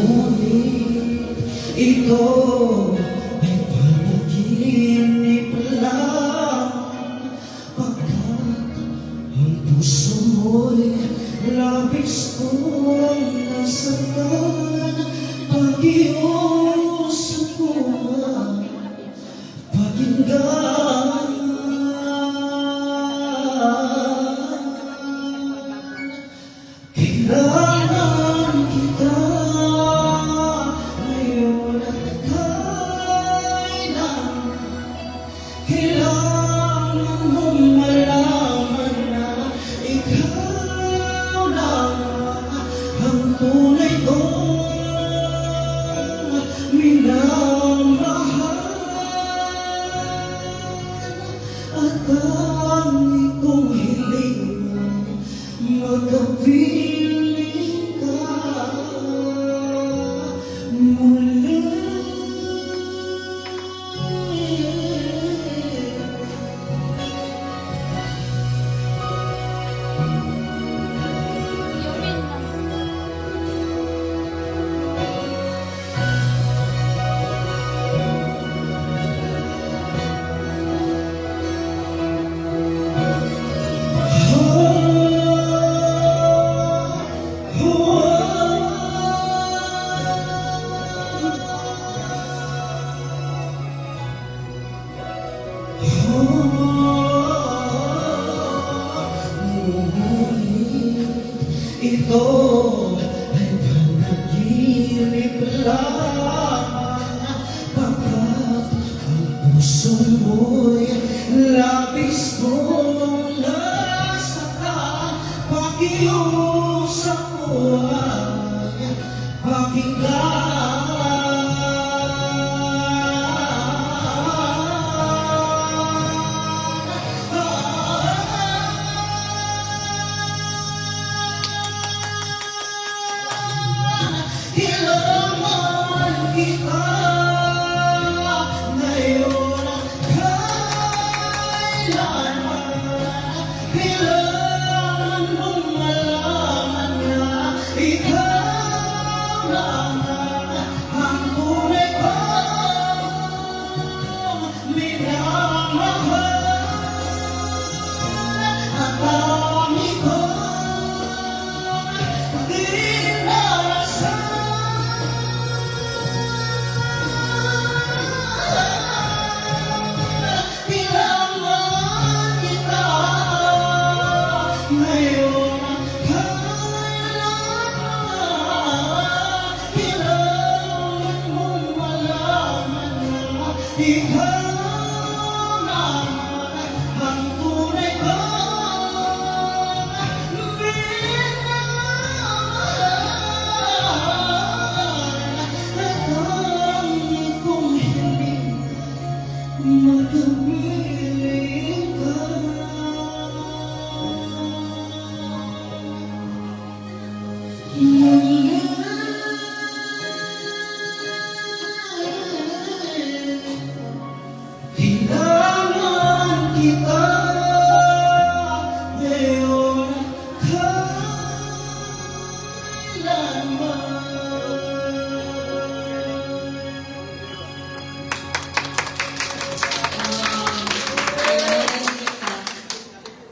Ngunit ito ay panaginip lang, pagkat ang puso mo'y labis kong nasaktan. Pag-iuso ko pakinggan, kailangan kita ngayon at kailan. Kailangan mong malaman na ikaw lang ang tunay kong minamahal, at tangi kong hiling magkapiling ka muli. Ito ay panaginip lang, pagkat ang puso mo'y labis kong nasaktan. Pakiusap mo ay pakinggan, kailangan kita ngayon at kailanman. Kailangan mong malaman na ikaw lang ang tunay kong minamahal, at tangi kong dinarasal. Kailangan kita ngayon at kailanman. Kailangan mong malaman na ikaw lang ang tunay kong minamahal, at tangi kong hiling magkapiling ka muli. Kailangan kita ngayon at kailanman.